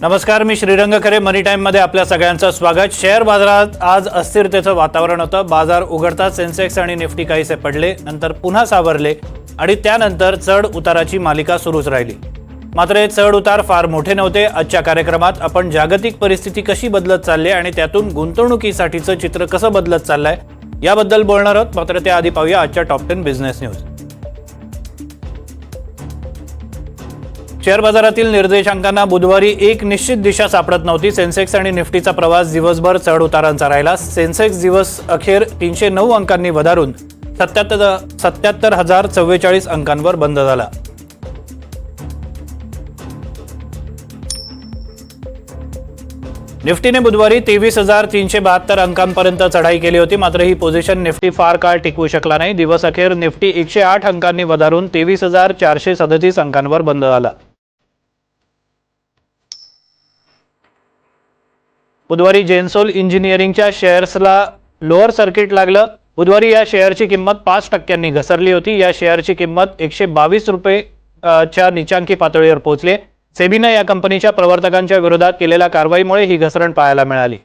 नमस्कार, मी श्रीरंग खरे. मनी टाइम मध्ये आपल्या सगळ्यांचं स्वागत. शेअर बाजारात आज अस्थिरतेचं वातावरण होतं. बाजार उघडताच सेन्सेक्स आणि निफ्टी काहीसे पडले, नंतर पुन्हा सावरले आणि त्यानंतर चढ उताराची मालिका सुरूच राहिली. मात्र हे चढ उतार फार मोठे नव्हते. आजच्या कार्यक्रमात आपण जागतिक परिस्थिती कशी बदलत चालली आणि त्यातून गुंतवणुकीसाठीचं चित्र कसं बदलत चाललंय याबद्दल बोलणार आहोत. मात्र त्याआधी पाहूया आजच्या टॉप 10 बिझनेस न्यूज. शेअर बाजारातील निर्देशांकांना बुधवारी एक निश्चित दिशा सापडत नव्हती. सेन्सेक्स आणि निफ्टीचा प्रवास दिवसभर चढ उतारांचा राहिला. सेन्सेक्स दिवस अखेर 309 अंकांनी वधारून 77,044 अंकांवर बंद झाला. निफ्टीने बुधवारी 23,372 अंकांपर्यंत चढाई केली होती. मात्र ही पोझिशन निफ्टी फार काळ टिकवू शकला नाही. दिवस अखेर निफ्टी 108 अंकांनी वधारून 23,437 अंकांवर बंद झाला. बुधवारी जेन्सोल इंजिनिअरिंगच्या शेअर्सला लोअर सर्किट लागलं. बुधवारी या शेअरची किंमत 5% घसरली होती. या शेअरची किंमत 122 रुपयेच्या नीचांकी पातळीवर पोहोचली. सेबीनं या कंपनीच्या प्रवर्तकांच्या विरोधात केलेल्या कारवाईमुळे ही घसरण पाहायला मिळाली.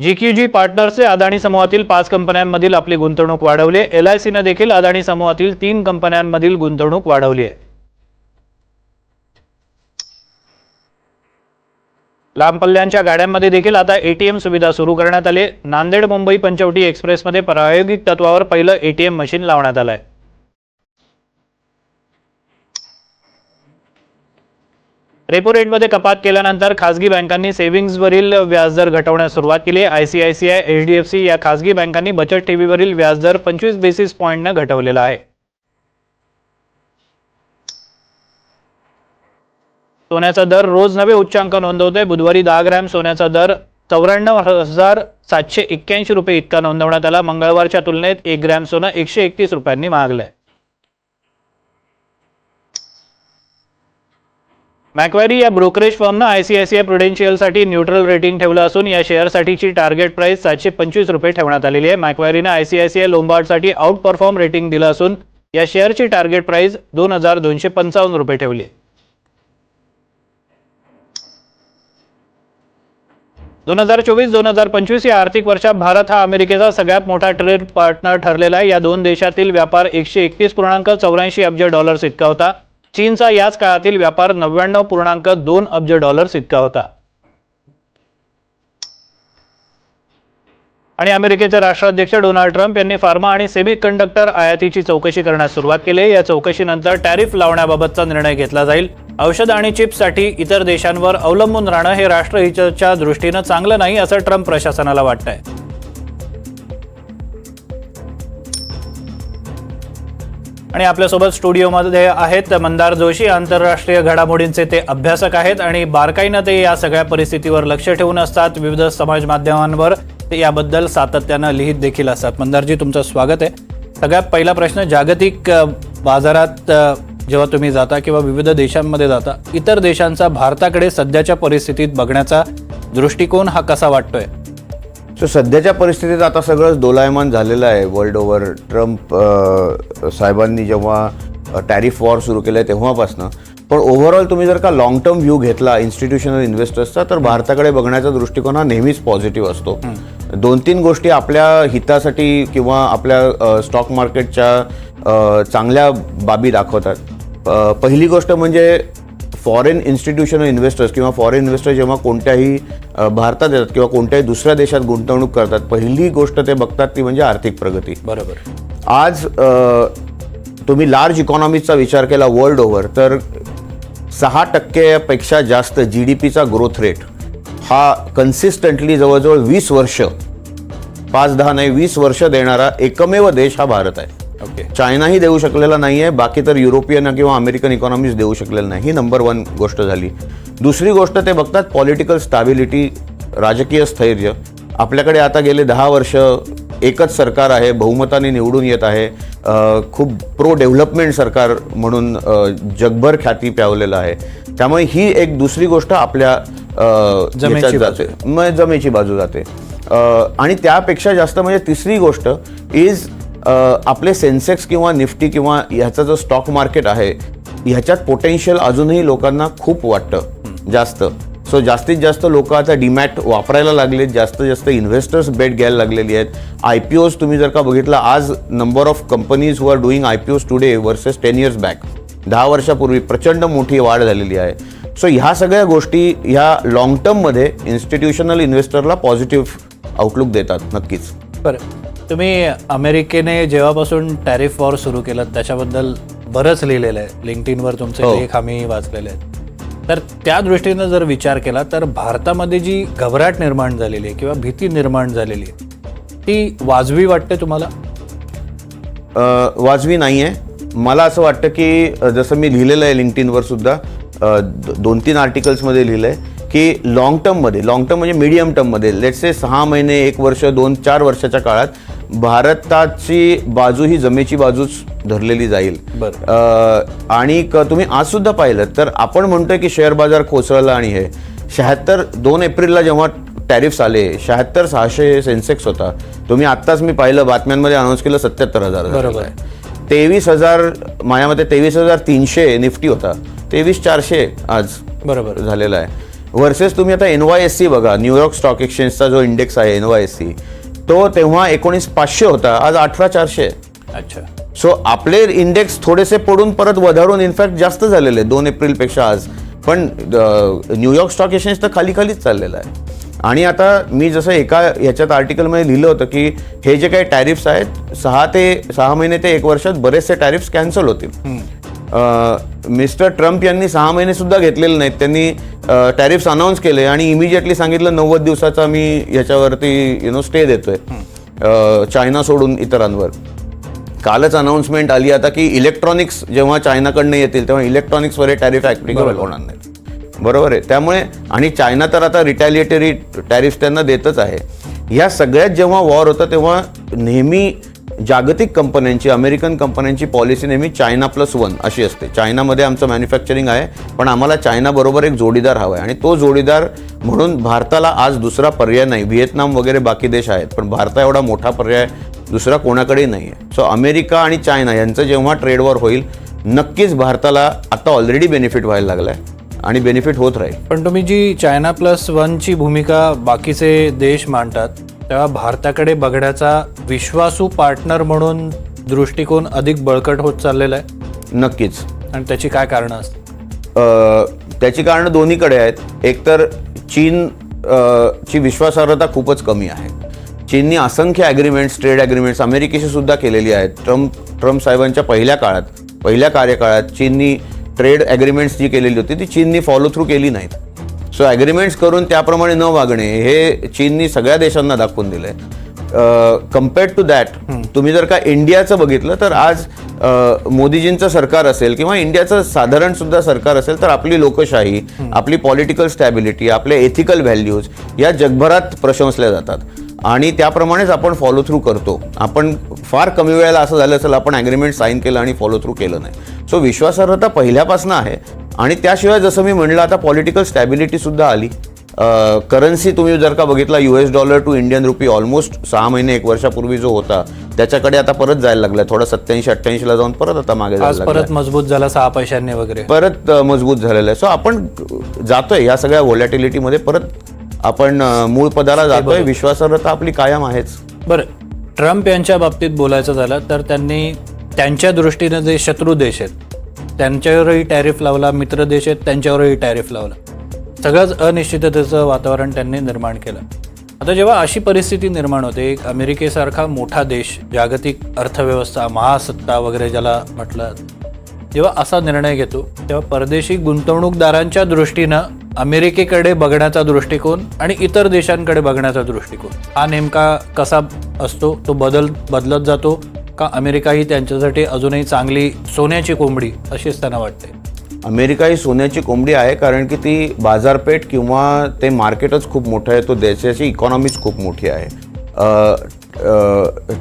जीक्यूजी पार्टनर्सने अदानी समूहातील 5 कंपन्यांमधील आपली गुंतवणूक वाढवली. LICनं देखील अदानी समूहातील 3 कंपन्यांमधील गुंतवणूक वाढवली आहे. लांब पल्ल्यांच्या गाड्यांमध्ये देखील आता ATM सुविधा सुरू करण्यात आली. नांदेड मुंबई पंचवटी एक्सप्रेसमध्ये प्रायोगिक तत्वावर पहिलं ATM मशीन लावण्यात आलं आहे. रेपो रेटमध्ये कपात केल्यानंतर खासगी बँकांनी सेव्हिंग्जवरील व्याजदर घटवण्यास सुरुवात केली. ICICI, HDFC या खासगी बँकांनी बचत ठेवीवरील व्याजदर 25 बेसिस पॉईंटनं घटवलेला आहे. सोन्याचा दर रोज नवे उच्चांक नोंदवतोय. बुधवारी 10 ग्रॅम सोन्याचा दर 94,781 रुपये इतका नोंदवण्यात आला. मंगळवारच्या तुलनेत 1 ग्रॅम सोनं 131 रुपयांनी महागलंय. मॅक्वारी या ब्रोकरेज फर्मनं ICICI प्रुडेन्शियलसाठी न्यूट्रल रेटिंग ठेवलं असून या शेअरसाठीची टार्गेट प्राइस 725 रुपये ठेवण्यात आलेली आहे. मॅक्वारीनं ICICI लोंबार्डसाठी आउट परफॉर्म रेटिंग दिलं असून या शेअरची टार्गेट प्राइस 2,255 रुपये ठेवली आहे. 2024-2025 या आर्थिक वर्षात भारत हा अमेरिकेचा सगळ्यात मोठा ट्रेड पार्टनर ठरलेला आहे. या दोन देशातील व्यापार 131.84 अब्ज डॉलर्स इतका होता. चीनचा याच काळातील व्यापार 99.2 अब्ज डॉलर्स इतका होता. आणि अमेरिकेचे राष्ट्राध्यक्ष डोनाल्ड ट्रम्प यांनी फार्मा आणि सेमीकंडक्टर आयातीची चौकशी करण्यास सुरुवात केली. या चौकशीनंतर टॅरिफ लावण्याबाबतचा निर्णय घेतला जाईल. औषध आणि चिप्ससाठी इतर देशांवर अवलंबून राहणं हे राष्ट्रहिताच्या दृष्टीनं चांगलं नाही असं ट्रम्प प्रशासनाला वाटतंय. आणि आपल्यासोबत स्टुडिओमध्ये आहेत मंदार जोशी. आंतरराष्ट्रीय घडामोडींचे ते अभ्यासक आहेत आणि बारकाईनं ते या सगळ्या परिस्थितीवर लक्ष ठेवून असतात. विविध समाज माध्यमांवर ते याबद्दल सातत्यानं लिहित देखील असतात. मंदारजी, तुमचं स्वागत आहे. सगळ्यात पहिला प्रश्न, जागतिक बाजारात जेव्हा तुम्ही जाता किंवा विविध देशांमध्ये जाता, इतर देशांचा भारताकडे सध्याच्या परिस्थितीत बघण्याचा दृष्टिकोन हा कसा वाटतोय? सध्याच्या परिस्थितीत आता सगळंच दोलायमान झालेलं आहे वर्ल्ड ओव्हर. ट्रम्प साहेबांनी जेव्हा टॅरिफ वॉर सुरू केलं आहे तेव्हापासनं. पण ओव्हरऑल तुम्ही जर का लॉंग टर्म व्ह्यू घेतला इन्स्टिट्यूशनल इन्व्हेस्टर्सचा, तर भारताकडे बघण्याचा दृष्टिकोन हा नेहमीच पॉझिटिव्ह असतो. 2-3 गोष्टी आपल्या हितासाठी किंवा आपल्या स्टॉक मार्केटच्या चांगल्या बाबी दाखवतात. पहिली गोष्ट म्हणजे फॉरेन इन्स्टिट्यूशनल इन्व्हेस्टर्स किंवा फॉरेन इन्व्हेस्टर जेव्हा कोणत्याही भारतात येतात किंवा कोणत्याही दुसऱ्या देशात गुंतवणूक करतात, पहिली गोष्ट ते बघतात ती म्हणजे आर्थिक प्रगती. बरोबर. आज तुम्ही लार्ज इकॉनॉमीजचा विचार केला वर्ल्ड ओव्हर, तर 6% जास्त GDPचा ग्रोथ रेट हा कन्सिस्टंटली जवळजवळ 20 वर्ष, 5-10 नाही 20 वर्ष देणारा एकमेव देश हा भारत आहे. ओके. चायनाही देऊ शकलेला नाही आहे. बाकी तर युरोपियन किंवा अमेरिकन इकॉनॉमीज देऊ शकलेलं नाही. ही नंबर 1 गोष्ट झाली. दुसरी गोष्ट ते बघतात पॉलिटिकल स्टॅबिलिटी, राजकीय स्थैर्य. आपल्याकडे आता गेले 10 वर्ष एकच सरकार आहे, बहुमताने निवडून येत आहे. खूप प्रो डेव्हलपमेंट सरकार म्हणून जगभर ख्याती पावलेलं आहे. त्यामुळे ही एक दुसरी गोष्ट आपल्या जमेची बाजू जाते. आणि त्यापेक्षा जास्त म्हणजे तिसरी गोष्ट इज आपले सेन्सेक्स किंवा निफ्टी किंवा ह्याचं जो स्टॉक मार्केट आहे ह्याच्यात पोटेन्शियल अजूनही लोकांना खूप वाटतं जास्त. सो जास्तीत जास्त लोक आता डीमॅट वापरायला लागलेत, जास्त जास्त इन्व्हेस्टर्स बेट घ्यायला लागलेली आहेत. IPOs तुम्ही जर का बघितलं, आज number of companies who are doing IPOs today versus 10 years back, 10 वर्षापूर्वी प्रचंड मोठी वाढ झालेली आहे. सो ह्या सगळ्या गोष्टी ह्या लॉंग टर्ममध्ये इन्स्टिट्यूशनल इन्व्हेस्टरला पॉझिटिव्ह आउटलुक देतात नक्कीच. बरं, तुम्ही अमेरिकेने जेव्हापासून टॅरिफ वॉर सुरू केलं त्याच्याबद्दल बरंच लिहिलेलं आहे, लिंक्डइनवर तुमचे लेख आम्ही वाचलेले आहेत. तर त्या दृष्टीनं जर विचार केला तर भारतामध्ये जी घबराट निर्माण झालेली आहे किंवा भीती निर्माण झालेली आहे ती वाजवी वाटते तुम्हाला? वाजवी नाही आहे. मला असं वाटतं की जसं मी लिहिलेलं आहे लिंक्डइनवर सुद्धा, 2-3 आर्टिकल्समध्ये लिहिलं आहे की लॉंग टर्ममध्ये म्हणजे मीडियम टर्ममध्ये, लेट्स से 6 महिने, 1 वर्ष, 2-4 वर्षाच्या काळात भारताची बाजू ही जमेची बाजूच धरलेली जाईल. आणि तुम्ही आज सुद्धा पाहिलं तर आपण म्हणतोय की शेअर बाजार कोसळला आणि हे 2 एप्रिलला जेव्हा टॅरिफ्स आले 7600 सेन्सेक्स होता. तुम्ही आत्ताच मी पाहिलं बातम्यांमध्ये अनाऊन्स केलं 77,000. बरोबर. 23,000 माझ्यामध्ये 23,300 निफ्टी होता, 23,400 आज बरोबर झालेला आहे. वर्सेस तुम्ही आता NYSE बघा, न्यूयॉर्क स्टॉक एक्सचेंजचा जो इंडेक्स आहे NYSE, तो तेव्हा 19,500 होता, आज 18,400. अच्छा. सो आपले इंडेक्स थोडेसे पडून परत वधारून इनफॅक्ट जास्त झालेले 2 एप्रिलपेक्षा आज. पण न्यूयॉर्क स्टॉक एक्सचेंज तर खाली खालीच चाललेलं आहे. आणि आता मी जसं एका ह्याच्यात आर्टिकलमध्ये लिहिलं होतं की हे जे काही टॅरिफ्स आहेत 6 महिने ते 1 वर्षात बरेचसे टॅरिफ्स कॅन्सल होतील. मिस्टर ट्रम्प यांनी 6 महिने सुद्धा घेतलेले नाहीत, त्यांनी टॅरिफ्स अनाऊन्स केले आणि इमिजिएटली सांगितलं 90 दिवसाचा मी ह्याच्यावरती स्टे देतोय चायना सोडून इतरांवर. कालच अनाऊन्समेंट आली आता की इलेक्ट्रॉनिक्स जेव्हा चायनाकडनं येतील तेव्हा इलेक्ट्रॉनिक्सवर हे टॅरिफ ॲप्लिकेबल होणार नाही. बरोबर आहे. त्यामुळे आणि चायना तर आता रिटॅलिएटरी टॅरिफ त्यांना देतच आहे. ह्या सगळ्यात जेव्हा वॉर होतं तेव्हा नेहमी जागतिक कंपन्यांची, अमेरिकन कंपन्यांची पॉलिसी नेहमी China+1 अशी असते. चायनामध्ये आमचं मॅन्युफॅक्चरिंग आहे पण आम्हाला चायनाबरोबर एक जोडीदार हवा आहे आणि तो जोडीदार म्हणून भारताला आज दुसरा पर्याय नाही. व्हिएतनाम वगैरे बाकी देश आहेत पण भारता एवढा मोठा पर्याय दुसरा कोणाकडेही नाही आहे. सो अमेरिका आणि चायना यांचं जेव्हा ट्रेड वॉर होईल नक्कीच भारताला आता ऑलरेडी बेनिफिट व्हायला लागला आहे आणि बेनिफिट होत राहील. पण तुम्ही जी China+1ची भूमिका बाकीचे देश मांडतात तेव्हा भारताकडे बघण्याचा विश्वासू पार्टनर म्हणून दृष्टिकोन अधिक बळकट होत चाललेला आहे. नक्कीच. आणि त्याची काय कारणं असतात? त्याची कारणं दोन्हीकडे आहेत. एकतर चीन ची विश्वासार्हता खूपच कमी आहे. चीननी असंख्य ॲग्रीमेंट्स, ट्रेड ॲग्रीमेंट्स अमेरिकेशी सुद्धा केलेली आहेत. ट्रम्प साहेबांच्या पहिल्या कार्यकाळात चीननी ट्रेड ॲग्रीमेंट्स जी केलेली होती ती चीननी फॉलो थ्रू केली नाहीत. सो ॲग्रीमेंट्स करून त्याप्रमाणे न वागणे हे चीननी सगळ्या देशांना दाखवून दिलं आहे. कम्पेअर्ड टू दॅट तुम्ही जर का इंडियाचं बघितलं तर आज मोदीजींचं सरकार असेल किंवा इंडियाचं साधारण सुद्धा सरकार असेल तर आपली लोकशाही, आपली पॉलिटिकल स्टॅबिलिटी, आपले एथिकल व्हॅल्यूज या जगभरात प्रशंसल्या जातात आणि त्याप्रमाणेच आपण फॉलो थ्रू करतो. आपण फार कमी वेळेला असं झालं असेल आपण ॲग्रीमेंट साईन केलं आणि फॉलो थ्रू केलं नाही. सो विश्वासार्हता पहिल्यापासून आहे आणि त्याशिवाय जसं मी म्हणलं आता पॉलिटिकल स्टॅबिलिटी सुद्धा आली. करन्सी तुम्ही जर का बघितला $US to Indian rupee almost 6 महिने 1 वर्षापूर्वी जो होता त्याच्याकडे आता परत जायला लागला. थोडा 87-88ला जाऊन परत आता मागे जायला लागला. परत मजबूत झाला 6 पैशांनी वगैरे परत मजबूत झालेला आहे. सो आपण जातोय या सगळ्या व्हॉलॅटिलिटीमध्ये परत आपण मूळ पदाला जातोय. विश्वासार्हता आपली कायम आहेच. बरं, ट्रम्प यांच्या बाबतीत बोलायचं झालं तर त्यांनी त्यांच्या दृष्टीनं जे शत्रू देश आहेत त्यांच्यावरही टॅरिफ लावला, मित्र देश आहेत त्यांच्यावरही टॅरिफ लावला. सगळंच अनिश्चिततेचं वातावरण त्यांनी निर्माण केलं. आता जेव्हा अशी परिस्थिती निर्माण होते, एक अमेरिकेसारखा मोठा देश, जागतिक अर्थव्यवस्था, महासत्ता वगैरे ज्याला म्हटलं, जेव्हा असा निर्णय घेतो तेव्हा परदेशी गुंतवणूकदारांच्या दृष्टीनं अमेरिकेकडे बघण्याचा दृष्टिकोन आणि इतर देशांकडे बघण्याचा दृष्टिकोन हा नेमका कसा असतो? तो बदलत जातो का अमेरिका ही त्यांच्यासाठी अजूनही चांगली सोन्याची कोंबडी अशीच त्यांना वाटते? अमेरिका ही सोन्याची कोंबडी आहे कारण की ती बाजारपेठ किंवा ते मार्केटच खूप मोठं आहे. तो देशाची इकॉनॉमीच खूप मोठी आहे.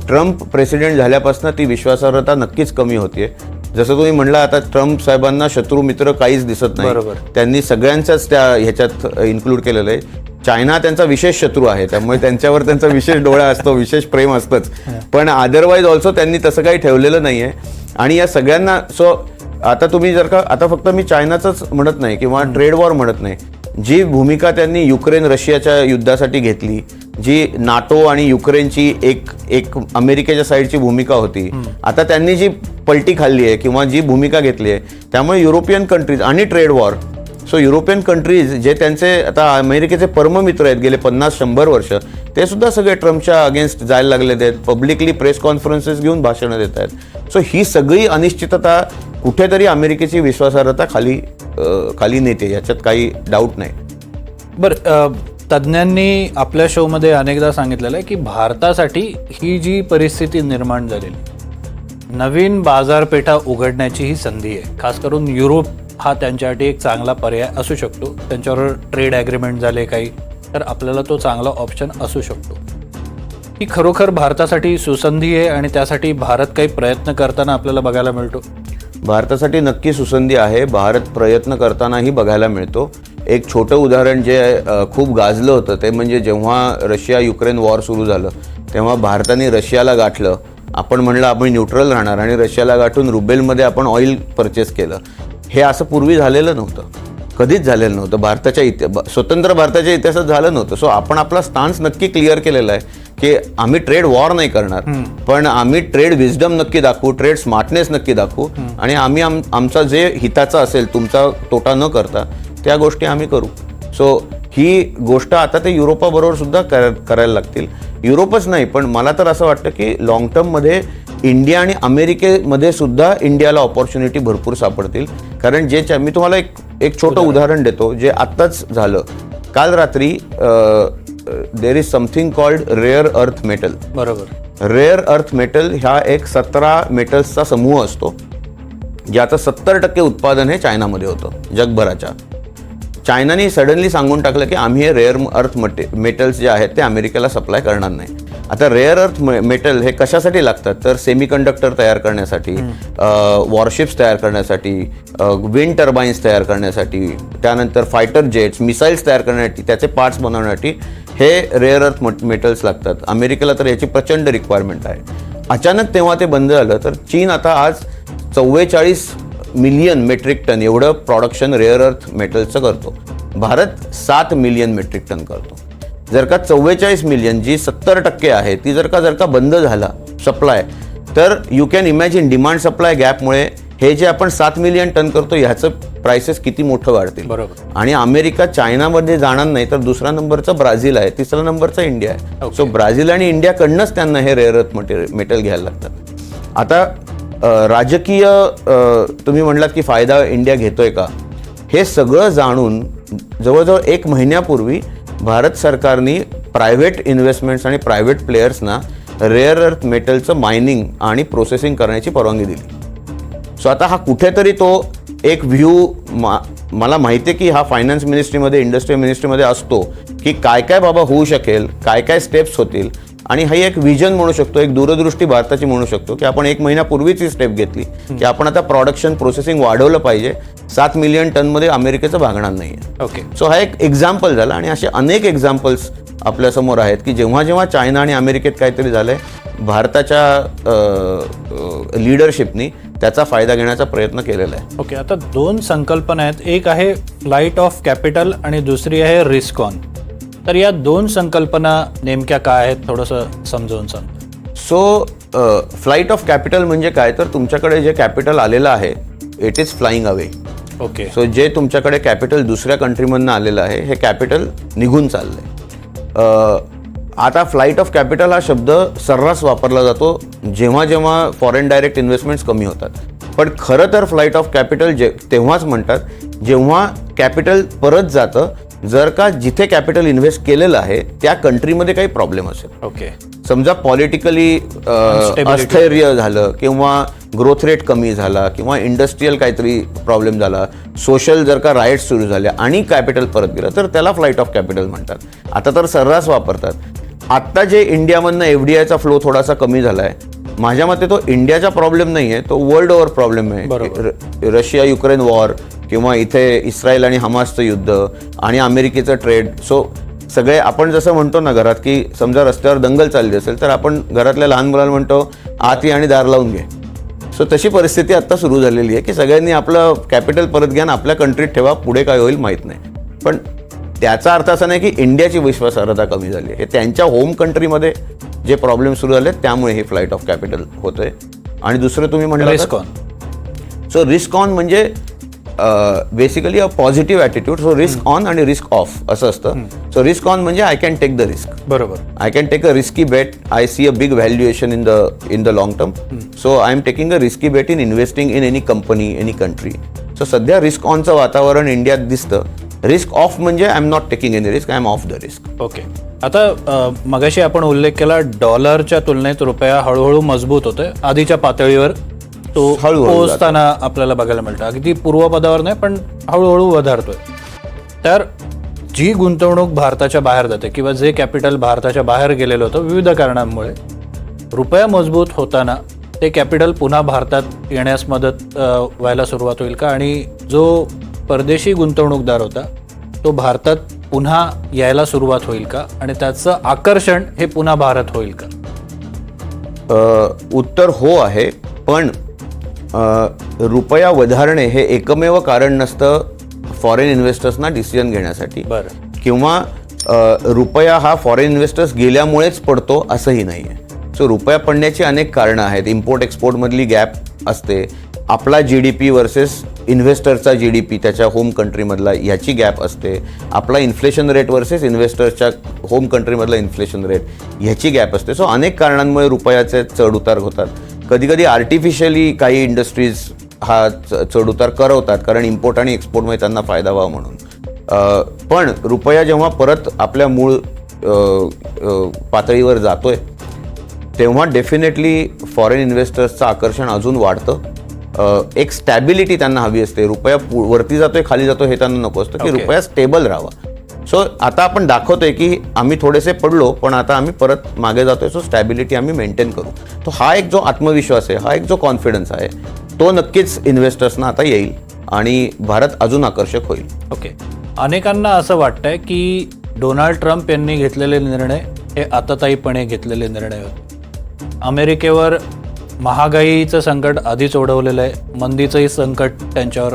ट्रम्प प्रेसिडेंट झाल्यापासून ती विश्वासार्हता नक्कीच कमी होतीये. जसं तुम्ही म्हणला आता ट्रम्प साहेबांना शत्रू मित्र काहीच दिसत नाही. त्यांनी सगळ्यांच्याच त्या ह्याच्यात इन्क्लूड केलेलं आहे. चायना त्यांचा विशेष शत्रू आहे त्यामुळे त्यांच्यावर त्यांचा विशेष डोळा असतो, विशेष प्रेम असतंच. पण अदरवाईज ऑल्सो त्यांनी तसं काही ठेवलेलं नाही आहे. आणि या सगळ्यांना सो आता तुम्ही जर का आता फक्त मी चायनाचंच म्हणत नाही किंवा ट्रेड वॉर म्हणत नाही, जी भूमिका त्यांनी युक्रेन रशियाच्या युद्धासाठी घेतली, जी नाटो आणि युक्रेनची एक अमेरिकेच्या साईडची भूमिका होती, आता त्यांनी जी पलटी खाल्ली आहे किंवा जी भूमिका घेतली आहे, त्यामुळे युरोपियन कंट्रीज आणि trade war, so European countries जे त्यांचे आता अमेरिकेचे परममित्र आहेत गेले 50-100 वर्ष, ते सुद्धा सगळे ट्रम्पच्या अगेन्स्ट जायला लागले आहेत, पब्लिकली प्रेस कॉन्फरन्सेस घेऊन भाषणं देत आहेत. सो ही सगळी अनिश्चितता कुठेतरी अमेरिकेची विश्वासार्हता खाली नेते, याच्यात काही डाऊट नाही. बरं, तज्ज्ञांनी आपल्या शोमध्ये अनेकदा सांगितलेलं आहे की भारतासाठी ही जी परिस्थिती निर्माण झालेली, नवीन बाजारपेठा उघडण्याची ही संधी आहे. खास करून युरोप हा त्यांच्यासाठी एक चांगला पर्याय असू शकतो. त्यांच्यावर ट्रेड ॲग्रीमेंट झाले काही, तर आपल्याला तो चांगला ऑप्शन असू शकतो. ही खरोखर भारतासाठी सुसंधी आहे आणि त्यासाठी भारत काही प्रयत्न करताना आपल्याला बघायला मिळतो. भारतासाठी नक्की सुसंधी आहे. भारत प्रयत्न करतानाही बघायला मिळतो. एक छोटं उदाहरण जे खूप गाजलं होतं ते म्हणजे जेव्हा रशिया युक्रेन वॉर सुरू झालं तेव्हा भारताने रशियाला गाठलं. आपण म्हणलं आपण न्यूट्रल राहणार आणि रशियाला गाठून रुबेलमध्ये आपण ऑइल परचेस केलं. हे असं पूर्वी झालेलं नव्हतं, कधीच झालेलं नव्हतं. स्वतंत्र भारताच्या इतिहासात झालं नव्हतं. सो आपण आपला स्टान्स नक्की क्लिअर केलेला आहे की आम्ही ट्रेड वॉर नाही करणार, पण आम्ही ट्रेड विजडम नक्की दाखवू, ट्रेड स्मार्टनेस नक्की दाखवू आणि आम्ही आमचा जे हिताचा असेल, तुमचा तोटा न करता, त्या गोष्टी आम्ही करू. सो ही गोष्ट आता ते युरोपाबरोबर सुद्धा करायला लागतील. युरोपच नाही, पण मला तर असं वाटतं की लॉंग टर्ममध्ये इंडिया आणि अमेरिकेमध्ये सुद्धा इंडियाला ऑपॉर्च्युनिटी भरपूर सापडतील. कारण मी तुम्हाला एक छोटं उदाहरण देतो जे आत्ताच झालं. काल रात्री there is something called rare earth metal. बरोबर. रेअर अर्थ मेटल ह्या एक 17 मेटल्सचा समूह असतो, ज्याचं 70% उत्पादन हे चायनामध्ये होतं जगभराच्या. चायनाने सडनली सांगून टाकलं की आम्ही हे रेअर अर्थ मेटल्स जे आहेत ते अमेरिकेला सप्लाय करणार नाही. आता रेअर अर्थ मेटल हे कशासाठी लागतात तर सेमीकंडक्टर तयार करण्यासाठी, वॉरशिप्स तयार करण्यासाठी, विंड टर्बाईन्स तयार करण्यासाठी, त्यानंतर फायटर जेट्स, मिसाईल्स तयार करण्यासाठी, त्याचे पार्ट्स बनवण्यासाठी हे रेअर अर्थ मेटल्स लागतात. अमेरिकेला तर याची प्रचंड रिक्वायरमेंट आहे. अचानक तेव्हा ते बंद झालं तर चीन आता आज 44 मिलियन मेट्रिक टन एवढं प्रोडक्शन रेअर अर्थ मेटलचं करतो. भारत 7 मिलियन मेट्रिक टन करतो. जर का 44 मिलियन जी 70% आहे ती जर का बंद झाला सप्लाय, तर you can imagine demand supply गॅपमुळे हे जे आपण 7 मिलियन टन करतो ह्याचं प्राइसेस किती मोठं वाढतील. बरोबर. आणि अमेरिका चायनामध्ये जाणार नाही तर दुसरा नंबरचा ब्राझील आहे, तिसरा नंबरचा इंडिया आहे. सो ब्राझील आणि इंडियाकडनंच त्यांना हे रेअर अर्थ मेटल घ्यायला लागतात. आता राजकीय तुम्ही म्हणलात की फायदा इंडिया घेतोय का, हे सगळं जाणून जवळजवळ 1 महिन्यापूर्वी भारत सरकारने प्रायव्हेट इन्व्हेस्टमेंट्स आणि प्रायव्हेट प्लेयर्सना रेअर अर्थ मेटलचं मायनिंग आणि प्रोसेसिंग करण्याची परवानगी दिली. सो आता हा कुठेतरी तो एक व्ह्यू मला माहिती आहे की हा फायनान्स मिनिस्ट्रीमध्ये, इंडस्ट्री मिनिस्ट्रीमध्ये असतो की काय काय बाबा होऊ शकेल, काय काय स्टेप्स होतील. आणि ही एक विजन म्हणू शकतो, एक दूरदृष्टी भारताची म्हणू शकतो की आपण 1 महिन्यापूर्वीच ही स्टेप घेतली की आपण आता प्रोडक्शन प्रोसेसिंग वाढवलं पाहिजे. 7 मिलियन टनमध्ये अमेरिकेचं भागणार नाही आहे. ओके. सो हा एक एक्झाम्पल झाला आणि असे अनेक एक्झाम्पल्स आपल्यासमोर आहेत की जेव्हा चायना आणि अमेरिकेत काहीतरी झालंय, भारताच्या लीडरशिपनी त्याचा फायदा घेण्याचा प्रयत्न केलेला आहे. ओके. आता 2 संकल्पना आहेत. एक आहे फ्लाईट ऑफ कॅपिटल आणि दुसरी आहे रिस्क ऑन. तर या 2 संकल्पना नेमक्या काय आहेत थोडंसं समजावून सांग. सो फ्लाईट ऑफ कॅपिटल म्हणजे काय तर तुमच्याकडे जे कॅपिटल आलेलं आहे it is flying away. Okay. So जे तुमच्याकडे कॅपिटल दुसऱ्या कंट्रीमधनं आलेलं आहे हे कॅपिटल निघून चाललंय. आता फ्लाईट ऑफ कॅपिटल हा शब्द सर्रास वापरला जातो जेव्हा फॉरेन डायरेक्ट इन्व्हेस्टमेंट्स कमी होतात. पण खरं तर फ्लाईट ऑफ कॅपिटल तेव्हाच म्हणतात जेव्हा कॅपिटल परत जातं जर का जिथे कॅपिटल इन्व्हेस्ट केलेलं आहे त्या कंट्रीमध्ये काही प्रॉब्लेम असेल. ओके. समजा पॉलिटिकली अस्थैर्य झालं किंवा ग्रोथ रेट कमी झाला किंवा इंडस्ट्रीयल काहीतरी प्रॉब्लेम झाला, सोशल जर का राईट्स सुरू झाल्या आणि कॅपिटल परत गेलं तर त्याला फ्लाईट ऑफ कॅपिटल म्हणतात. आता तर सर्रास वापरतात. आत्ता जे इंडियामधनं FDIचा फ्लो थोडासा कमी झाला आहे, माझ्या मते तो इंडियाचा प्रॉब्लेम नाही आहे, तो वर्ल्ड ओव्हर प्रॉब्लेम आहे. रशिया युक्रेन वॉर किंवा इथे इस्रायल आणि हमासचं युद्ध आणि अमेरिकेचं ट्रेड. सो सगळे आपण जसं म्हणतो ना घरात की समजा रस्त्यावर दंगल चालली असेल तर आपण घरातल्या लहान मुलांना म्हणतो आत ये आणि दार लावून घे. सो तशी परिस्थिती आता सुरू झालेली आहे की सगळ्यांनी आपलं कॅपिटल परत घ्या आणि आपल्या कंट्रीत ठेवा, पुढे काय होईल माहीत नाही. पण त्याचा अर्थ असा नाही की इंडियाची विश्वासार्हता कमी झाली आहे. हे त्यांच्या होम कंट्रीमध्ये जे प्रॉब्लेम सुरू झाले त्यामुळे हे फ्लाईट ऑफ कॅपिटल होतंय. आणि दुसरं तुम्ही म्हणाल risk on. So risk on म्हणजे basically a positive attitude. So risk on आणि रिस्क ऑफ असं असतं. सो रिस्क ऑन म्हणजे I can take the risk. बरोबर. I can take a risky bet. I see a big valuation in the long term. So I am taking a risky bet in investing in any company, any country. So सध्या risk ऑनचं वातावरण इंडियात दिसतं. Risk off म्हणजे I am not taking any risk, I am off the risk. Okay. आता मगाशी आपण उल्लेख केला डॉलरच्या तुलनेत रुपया हळूहळू मजबूत होतोय. आधीच्या पातळीवर तो हळूहळू पोहोचताना आपल्याला बघायला मिळतं. अगदी पूर्वपदावर नाही पण हळूहळू वधारतोय. तर जी गुंतवणूक भारताच्या बाहेर जाते किंवा जे कॅपिटल भारताच्या बाहेर गेलेलं होतं विविध कारणांमुळे, रुपया मजबूत होताना ते कॅपिटल पुन्हा भारतात येण्यास मदत व्हायला सुरुवात होईल का? आणि जो परदेशी गुंतवणूकदार होता तो भारतात पुन्हा यायला सुरुवात होईल का? आणि त्याचं आकर्षण हे पुन्हा भारत होईल का? उत्तर हो आहे. पण रुपया वधारणे हे एकमेव कारण नसतं फॉरेन इन्व्हेस्टर्सना डिसिजन घेण्यासाठी. बरं. किंवा रुपया हा फॉरेन इन्व्हेस्टर्स गेल्यामुळेच पडतो असंही नाही आहे. सो रुपया पडण्याची अनेक कारणं आहेत. इम्पोर्ट एक्सपोर्टमधली गॅप असते, आपला GDP वर्सेस इन्व्हेस्टरचा GDP त्याच्या होम कंट्रीमधला ह्याची गॅप असते, आपला इन्फ्लेशन रेट वर्सेस इन्व्हेस्टर्सच्या होम कंट्रीमधला इन्फ्लेशन रेट ह्याची गॅप असते. सो अनेक कारणांमुळे रुपयाचे चढउतार होतात. कधीकधी आर्टिफिशियली काही इंडस्ट्रीज हा चढउतार करवतात कारण इम्पोर्ट आणि एक्सपोर्टमध्ये त्यांना फायदा व्हावा म्हणून. पण रुपया जेव्हा परत आपल्या मूळ पातळीवर जातोय तेव्हा डेफिनेटली फॉरेन इन्व्हेस्टर्सचं आकर्षण अजून वाढतं. एक स्टॅबिलिटी त्यांना हवी असते. रुपया वरती जातोय खाली जातोय हे त्यांना नको असतं की रुपया स्टेबल राहावा. सो आता आपण दाखवतोय की आम्ही थोडेसे पडलो पण आता आम्ही परत मागे जातोय. सो स्टॅबिलिटी आम्ही मेंटेन करू. तो हा एक जो आत्मविश्वास आहे, हा एक जो कॉन्फिडन्स आहे तो नक्कीच इन्व्हेस्टर्सना आता येईल आणि भारत अजून आकर्षक होईल. ओके. अनेकांना असं वाटतंय की डोनाल्ड ट्रम्प यांनी घेतलेले निर्णय हे आताताईपणे घेतलेले निर्णय होते. अमेरिकेवर महागाईचं संकट आधीच ओढवलेलं आहे, मंदीचंही संकट त्यांच्यावर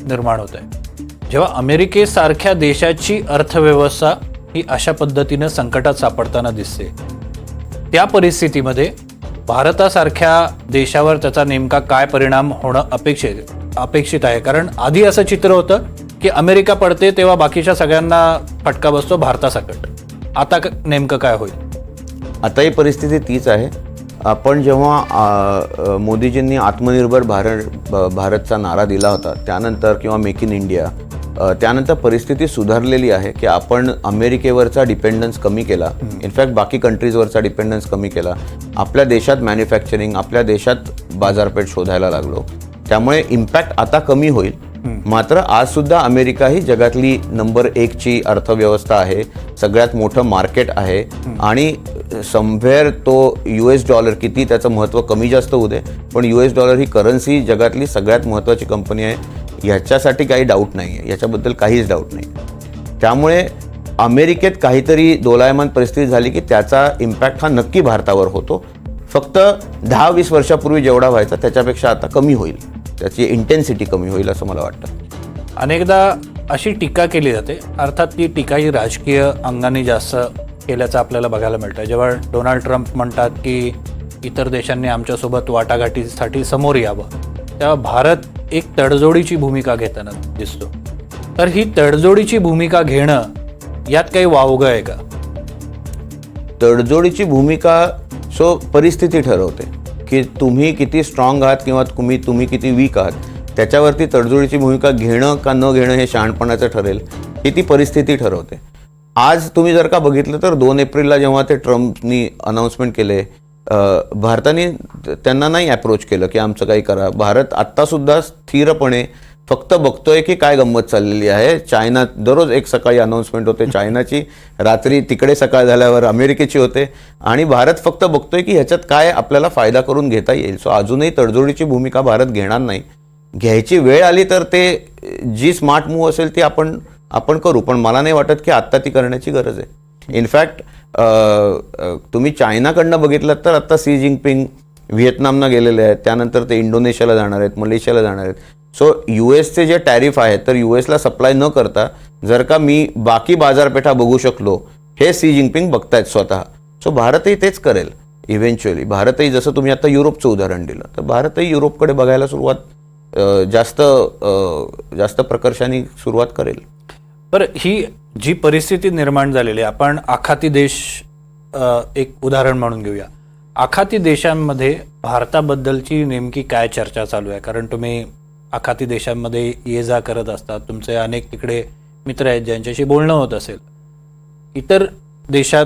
निर्माण होत आहे. जेव्हा अमेरिकेसारख्या देशाची अर्थव्यवस्था ही अशा पद्धतीनं संकटात सापडताना दिसते, त्या परिस्थितीमध्ये भारतासारख्या देशावर त्याचा नेमका काय परिणाम होणं अपेक्षित आहे? कारण आधी असं चित्र होतं की अमेरिका पडते तेव्हा बाकीच्या सगळ्यांना फटका बसतो भारतासकट. आता नेमकं काय होईल? आता ही परिस्थिती तीच आहे. आपण जेव्हा मोदीजींनी आत्मनिर्भर भारतचा नारा दिला होता त्यानंतर किंवा मेक इन इंडिया, त्यानंतर परिस्थिती सुधारलेली आहे की आपण अमेरिकेवरचा डिपेंडन्स कमी केला. इनफॅक्ट बाकी कंट्रीजवरचा डिपेंडन्स कमी केला. आपल्या देशात मॅन्युफॅक्चरिंग, आपल्या देशात बाजारपेठ शोधायला लागलो. त्यामुळे इम्पॅक्ट आता कमी होईल. मात्र आजसुद्धा अमेरिका ही जगातली नंबर 1ची अर्थव्यवस्था आहे, सगळ्यात मोठं मार्केट आहे आणि समवेअर तो US डॉलर किती त्याचं महत्त्व कमी जास्त होऊ दे पण US डॉलर ही करन्सी जगातली सगळ्यात महत्त्वाची कंपनी आहे. ह्याच्यासाठी काही डाऊट नाही आहे, याच्याबद्दल काहीच डाऊट नाही. त्यामुळे अमेरिकेत काहीतरी दोलायमान परिस्थिती झाली की त्याचा इम्पॅक्ट हा नक्की भारतावर होतो. फक्त 10-20 वर्षापूर्वी जेवढा व्हायचा त्याच्यापेक्षा आता कमी होईल, त्याची इंटेन्सिटी कमी होईल असं मला वाटतं. अनेकदा अशी टीका केली जाते, अर्थात ती टीका ही राजकीय अंगाने जास्त केल्याचं आपल्याला बघायला मिळतं. जेव्हा डोनाल्ड ट्रम्प म्हणतात की इतर देशांनी आमच्यासोबत वाटाघाटीसाठी समोर यावं, तेव्हा भारत एक तडजोडीची भूमिका घेताना दिसतो. तर ही तडजोडीची भूमिका घेणं यात काही वावगं आहे का? तडजोडीची भूमिका परिस्थिती ठरवते की तुम्ही किती स्ट्रॉंग आहात किंवा तुम्ही किती वीक आहात. त्याच्यावरती तडजोडीची भूमिका घेणं का न घेणं हे शहाणपणाचं ठरेल, ही ती परिस्थिती ठरवते. आज तुम्ही जर का बघितलं तर 2 एप्रिलला जेव्हा ते ट्रम्पनी अनाऊन्समेंट केले, भारताने त्यांना नाही अप्रोच केलं की आमचं काही करा. भारत आत्तासुद्धा स्थिरपणे फक्त बघतोय की काय गंमत चाललेली आहे. चायना दररोज एक सकाळी अनाऊन्समेंट होते चायनाची, रात्री तिकडे सकाळ झाल्यावर अमेरिकेची होते आणि भारत फक्त बघतोय की ह्याच्यात काय आपल्याला फायदा करून घेता येईल. सो अजूनही तडजोडीची भूमिका भारत घेणार नाही. घ्यायची वेळ आली तर ते जी स्मार्ट मूव्ह असेल ती आपण करू, पण मला नाही वाटत की आत्ता ती करण्याची गरज आहे. इनफॅक्ट तुम्ही चायनाकडनं बघितलं तर आत्ता सी जिनपिंग व्हिएतनामला गेलेले आहेत, त्यानंतर ते इंडोनेशियाला जाणार आहेत, मलेशियाला जाणार आहेत. सो यूएसचे जे टॅरिफ आहेत तर यूएसला सप्लाय न करता जर का मी बाकी बाजारपेठा बघू शकलो, हे सी जिनपिंग बघतायत स्वतः. सो भारतही तेच करेल इव्हेंच्युअली. भारतही जसं तुम्ही आता युरोपचं उदाहरण दिलं, तर भारतही युरोपकडे बघायला जास्त प्रकर्षाने सुरुवात करेल. बरं, ही जी परिस्थिती निर्माण झालेली आहे, आपण आखाती देश एक उदाहरण म्हणून घेऊया. आखाती देशांमध्ये भारताबद्दलची नेमकी काय चर्चा चालू आहे? कारण तुम्ही आखाती देशांमध्ये ये जा करत असतात, तुमचे अनेक तिकडे मित्र आहेत ज्यांच्याशी बोलणं होत असेल. इतर देशात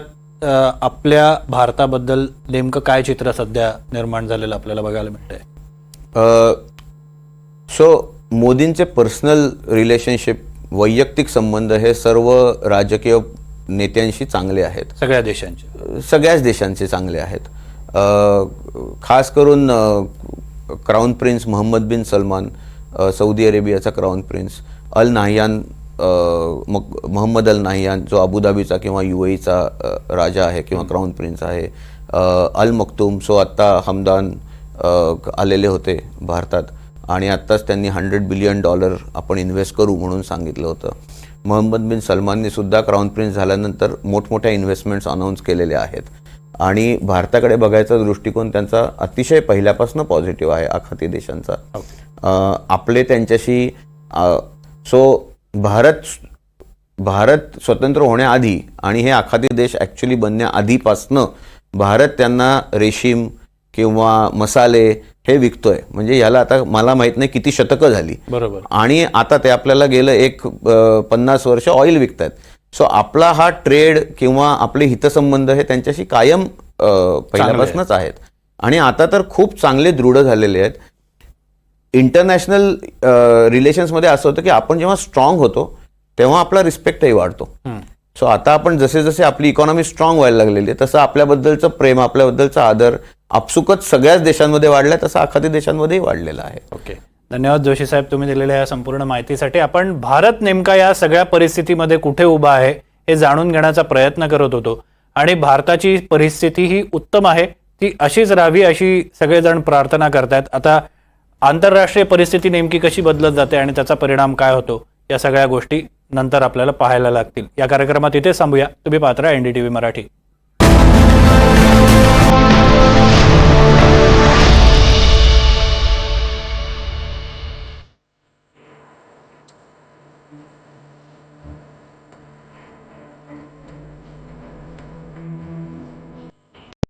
आपल्या भारताबद्दल नेमकं काय चित्र सध्या निर्माण झालेलं आपल्याला बघायला मिळतंय? सो मोदींचे पर्सनल रिलेशनशिप, वैयक्तिक संबंध हे सर्व राजकीय नेत्यांशी चांगले आहेत. सगळ्या देशांचे, सगळ्याच देशांचे चांगले आहेत. खास करून क्राऊन प्रिन्स मोहम्मद बिन सलमान, सौदी अरेबियाचा क्राऊन प्रिन्स, अल नाहियान, मोहम्मद अल नाहियान जो अबुधाबीचा किंवा UAEचा राजा आहे किंवा क्राऊन प्रिन्स आहे, अल मक्तूम. सो आत्ता हमदान आलेले होते भारतात आणि आत्ताच त्यांनी $100 बिलियन आपण इन्व्हेस्ट करू म्हणून सांगितलं होतं. मोहम्मद बिन सलमानने सुद्धा क्राऊन प्रिन्स झाल्यानंतर मोठमोठ्या इन्व्हेस्टमेंट्स अनाऊन्स केलेल्या आहेत आणि भारताकडे बघायचा दृष्टिकोन त्यांचा अतिशय पहिल्यापासून पॉझिटिव्ह आहे आखाती देशांचा. आपले त्यांच्याशी सो भारत स्वतंत्र होण्याआधी आणि हे आखाती देश ॲक्च्युली बनण्याआधीपासनं भारत त्यांना रेशीम किंवा मसाले हे विकतोय. म्हणजे याला आता मला माहित नाही किती शतकं झाली, बरोबर, आणि आता ते आपल्याला गेलं 50 वर्ष ऑइल विकतायत. सो आपला हा ट्रेड किंवा आपले हितसंबंध हे त्यांच्याशी कायम पहिल्यापासूनच आहेत आणि आता तर खूप चांगले दृढ झालेले आहेत. इंटरनॅशनल रिलेशन्समध्ये असं होतं की आपण जेव्हा स्ट्रॉंग होतो तेव्हा आपला रिस्पेक्टही वाढतो. सो आता आपण जसे जसे आपली इकॉनॉमी स्ट्रॉंग व्हायला लागलेली आहे तसं आपल्याबद्दलचं प्रेम, आपल्याबद्दलचा आदर आपसुकच सगळ्याच देशांमध्ये वाढलाय, तसं आखाती देशांमध्येही वाढलेला आहे. ओके, धन्यवाद जोशी साहेब तुम्ही दिलेल्या या संपूर्ण माहितीसाठी. आपण भारत नेमका या सगळ्या परिस्थितीमध्ये कुठे उभा आहे हे जाणून घेण्याचा प्रयत्न करत होतो आणि भारताची परिस्थिती ही उत्तम आहे, ती अशीच राहावी अशी सगळेजण प्रार्थना करतायत. आता आंतरराष्ट्रीय परिस्थिती नेमकी कशी बदलत जाते आणि त्याचा परिणाम काय होतो या सगळ्या गोष्टी नंतर आपल्याला पाहायला लागतील. या कार्यक्रमात इथेच थांबूया. तुम्ही पाहता NDTV मराठी.